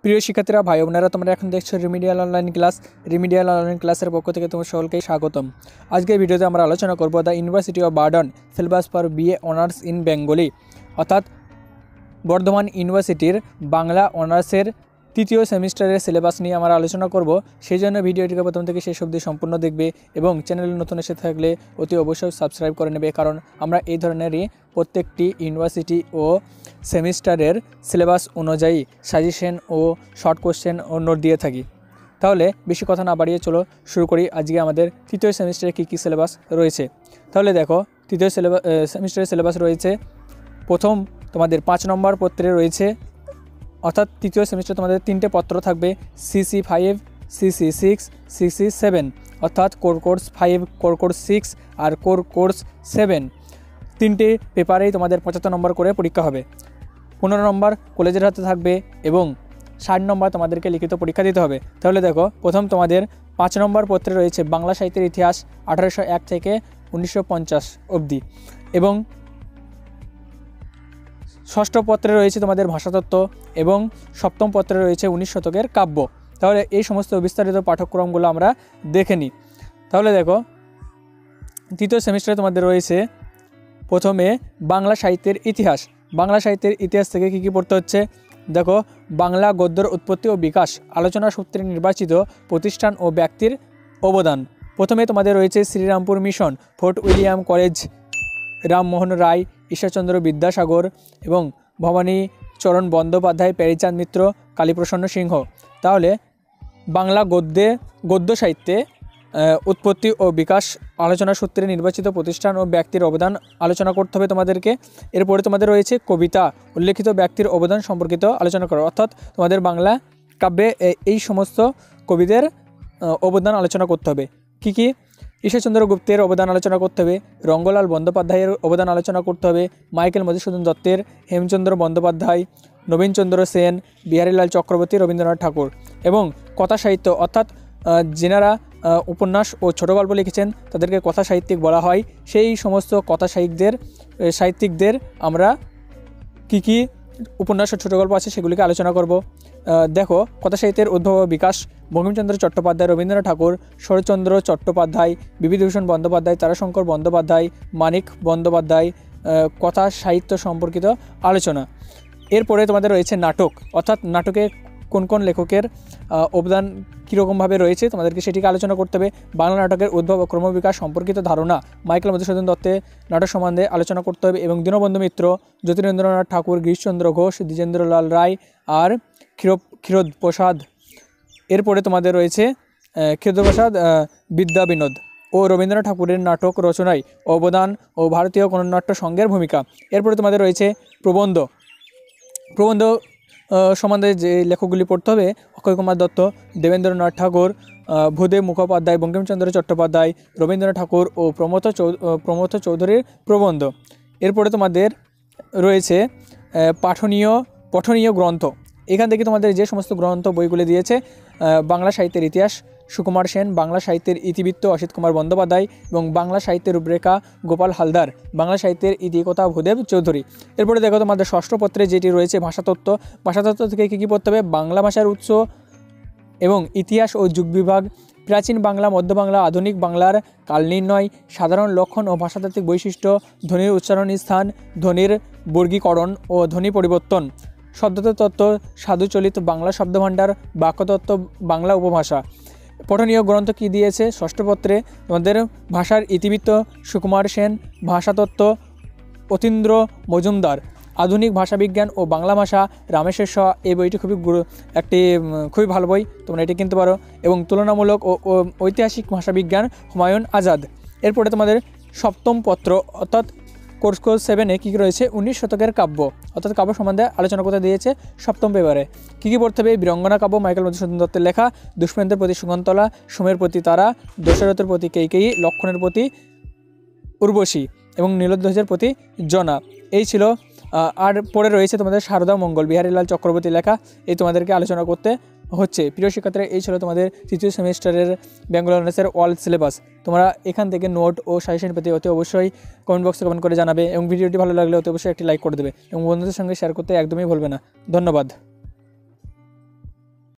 প্রিয় শিক্ষার্থীরা, ভাই বোনেরা, তোমরা এখন দেখছো remedial online class. Remedial online ক্লাসের পক্ষ থেকে তোমার সকলকে স্বাগতম। আজকের ভিডিওতে আমরা আলোচনা করব the university of burden syllabus for BA honours in Bengali, অর্থাৎ বর্ধমান ইউনিভার্সিটির বাংলা অনার্সের তৃতীয় সেমিস্টারের সিলেবাস নিয়ে আমরা আলোচনা করব। সেই জন্য ভিডিওটিকে প্রথম থেকে শেষ অবধি সম্পূর্ণ দেখবে এবং চ্যানেলে নতুন এসে থাকলে অতি অবশ্যই সাবস্ক্রাইব করে নেবে, কারণ আমরা এই ধরনেরই প্রত্যেকটি ইউনিভার্সিটি ও সেমিস্টারের সিলেবাস অনুযায়ী সাজেশন ও শর্ট কোশ্চেন ও নোট দিয়ে থাকি। তাহলে বেশি কথা না বাড়িয়ে চলো শুরু করি আজকে আমাদের তৃতীয় সেমিস্টারে কী কী সিলেবাস রয়েছে। তাহলে দেখো, তৃতীয় সেমিস্টারের সিলেবাস রয়েছে। প্রথম তোমাদের 5 নম্বর পত্রে রয়েছে, অর্থাৎ তৃতীয় সেমিস্টার তোমাদের 3টে পত্র থাকবে, CC5, CC6, CC7, অর্থাৎ কোর কোর্স 5, কোর কোর্স 6 আর কোর কোর্স 7। 3টে পেপারেই তোমাদের 75 নম্বর করে পরীক্ষা হবে। 15 নম্বর কলেজের হাতে থাকবে এবং 60 নম্বর তোমাদেরকে লিখিত পরীক্ষা দিতে হবে। তাহলে দেখো, প্রথম তোমাদের 5 নম্বর পত্রে রয়েছে বাংলা সাহিত্যের ইতিহাস 1801 থেকে 1950 অবধি, এবং ষষ্ঠ পত্রে রয়েছে তোমাদের ভাষাতত্ত্ব এবং সপ্তম পত্রে রয়েছে 19 শতকের কাব্য। তাহলে এই সমস্ত বিস্তারিত পাঠ্যক্রমগুলো আমরা দেখে নিই। তাহলে দেখো, তৃতীয় সেমিস্টারে তোমাদের রয়েছে প্রথমে বাংলা সাহিত্যের ইতিহাস। বাংলা সাহিত্যের ইতিহাস থেকে কী কী পড়তে হচ্ছে দেখো, বাংলা গদ্যের উৎপত্তি ও বিকাশ, আলোচনা সূত্রে নির্বাচিত প্রতিষ্ঠান ও ব্যক্তির অবদান। প্রথমে তোমাদের রয়েছে Serampore mission, Fort William college, Rammohan Roy, Ishwarchandra Vidyasagar এবং ভবানী চরণ বন্দ্যোপাধ্যায়, প্যারীচাঁদ মিত্র, কালীপ্রসন্ন সিংহ। তাহলে বাংলা গদ্য সাহিত্যে উৎপত্তি ও বিকাশ, আলোচনা সূত্রে নির্বাচিত প্রতিষ্ঠান ও ব্যক্তির অবদান আলোচনা করতে হবে তোমাদেরকে। এরপরে তোমাদের রয়েছে কবিতা, উল্লেখিত ব্যক্তির অবদান সম্পর্কিত আলোচনা করো, অর্থাৎ তোমাদের বাংলা কাব্যে এই সমস্ত কবিদের অবদান আলোচনা করতে হবে। কী কী? ঈশ্বরচন্দ্র গুপ্তের অবদান আলোচনা করতে হবে, রঙ্গলাল বন্দ্যোপাধ্যায়ের অবদান আলোচনা করতে হবে, মাইকেল মধুসূদন দত্তের, হেমচন্দ্র বন্দ্যোপাধ্যায়, নবীনচন্দ্র সেন, বিহারীলাল চক্রবর্তী, রবীন্দ্রনাথ ঠাকুর। এবং কথা সাহিত্য, অর্থাৎ যেনারা উপন্যাস ও ছোট গল্প লিখেছেন তাদেরকে কথা সাহিত্যিক বলা হয়। সেই সমস্ত কথা সাহিত্যিকদের আমরা কী কী উপন্যাস ও ছোট গল্প আছে সেগুলিকে আলোচনা করব। দেখো, কথা সাহিত্যের উদ্ভব ও বিকাশ, বঙ্কিমচন্দ্র চট্টোপাধ্যায়, রবীন্দ্রনাথ ঠাকুর, শরৎচন্দ্র চট্টোপাধ্যায়, বিভূতিভূষণ বন্দ্যোপাধ্যায়, তারাশঙ্কর বন্দ্যোপাধ্যায়, মানিক বন্দ্যোপাধ্যায়, কথা সাহিত্য সম্পর্কিত আলোচনা। এরপরে তোমাদের রয়েছে নাটক, অর্থাৎ নাটকে কোন কোন লেখকের অবদান কীরকমভাবে রয়েছে তোমাদেরকে সেটিকে আলোচনা করতে হবে। বাংলা নাটকের উদ্ভব ও ক্রমবিকাশ সম্পর্কিত ধারণা, মাইকেল মধুসূদন দত্তের নাটক সম্বন্ধে আলোচনা করতে হবে। এবং দীনবন্ধু মিত্র, জ্যোতিরেন্দ্রনাথ ঠাকুর, গিরিশচন্দ্র ঘোষ, দ্বিজেন্দ্রলাল রায় আর ক্ষীরপ্রসাদ। এরপরে তোমাদের রয়েছে ক্ষীরপ্রসাদ বিদ্যা বিনোদ ও রবীন্দ্রনাথ ঠাকুরের নাটক রচনায় অবদান ও ভারতীয় গণনাট্য সংঘের ভূমিকা। এরপরে তোমাদের রয়েছে প্রবন্ধ সম্বন্ধে যে লেখকগুলি পড়তে হবে, অক্ষয় কুমার দত্ত, দেবেন্দ্রনাথ ঠাকুর, ভূদেব মুখোপাধ্যায়, বঙ্কিমচন্দ্র চট্টোপাধ্যায়, রবীন্দ্রনাথ ঠাকুর ও প্রমথ চৌধুরীর প্রবন্ধ। এরপরে তোমাদের রয়েছে পঠনীয় গ্রন্থ। এখান থেকে তোমাদের যে সমস্ত গ্রন্থ বইগুলি দিয়েছে, বাংলা সাহিত্যের ইতিহাস সুকুমার সেন, বাংলা সাহিত্যের ইতিবৃত্ত অসিত কুমার বন্দ্যোপাধ্যায় এবং বাংলা সাহিত্যের রূপরেখা গোপাল হালদার, বাংলা সাহিত্যের ইতিকথা ভূদেব চৌধুরী। এরপরে দেখো, তোমাদের ষষ্ঠ পত্রে যেটি রয়েছে ভাষাতত্ত্ব থেকে কী কী পড়তে হবে, বাংলা ভাষার উৎস এবং ইতিহাস ও যুগ বিভাগ, প্রাচীন বাংলা, মধ্য বাংলা, আধুনিক বাংলার কাল নির্ণয়, সাধারণ লক্ষণ ও ভাষাতাত্ত্বিক বৈশিষ্ট্য, ধ্বনির উচ্চারণ স্থান, ধ্বনির বর্গীকরণ ও ধ্বনি পরিবর্তন, শব্দতত্ত্ব, সাধুচলিত বাংলা শব্দভাণ্ডার, বাক্যতত্ত্ব, বাংলা উপভাষা। পঠনীয় গ্রন্থ কি দিয়েছে ষষ্ঠ পত্রে, তোমাদের ভাষার ইতিবৃত্ত সুকুমার সেন, ভাষাতত্ত্ব অতীন্দ্র মজুমদার, আধুনিক ভাষাবিজ্ঞান ও বাংলা ভাষা রামেশ্বর শাহ। এই বইটি খুবই ভালো বই, তোমরা এটি কিনতে পারো। এবং তুলনামূলক ও ঐতিহাসিক ভাষাবিজ্ঞান হুমায়ুন আজাদ। এরপরে তোমাদের সপ্তম পত্র, অর্থাৎ কোর্স 7-এ কী রয়েছে, 19 শতকের কাব্য, অর্থাৎ কাব্য সম্বন্ধে আলোচনা করতে দিয়েছে সপ্তম পেপারে। কী কী পড়তে হবে, বীরঙ্গনা কাব্য, মাইকেল মধুসূদন দত্তের লেখা, দুষ্মেন্দ্রের প্রতি শকুন্তলা, সোমের প্রতি তারা, দশরথের প্রতি কেকেয়ী, লক্ষণের প্রতি উর্বশী এবং নীলধ্বজের প্রতি জনা। এই ছিল। আর পরে রয়েছে তোমাদের শারদা মঙ্গল, বিহারীলাল চক্রবর্তী লেখা। এই তোমাদেরকে আলোচনা করতে হচ্ছে। প্রিয় শিক্ষার্থীরা, এই ছিল তোমাদের তৃতীয় সেমিস্টারের বেঙ্গল অনার্সের অল সিলেবাস। তোমরা এখান থেকে নোট ও সাজেশন পেতে অতি অবশ্যই কমেন্ট বক্সে কমেন্ট করে জানাবে এবং ভিডিওটি ভালো লাগলে অতি অবশ্যই একটি লাইক করে দেবে এবং বন্ধুদের সঙ্গে শেয়ার করতে একদমই ভুলবে না। ধন্যবাদ।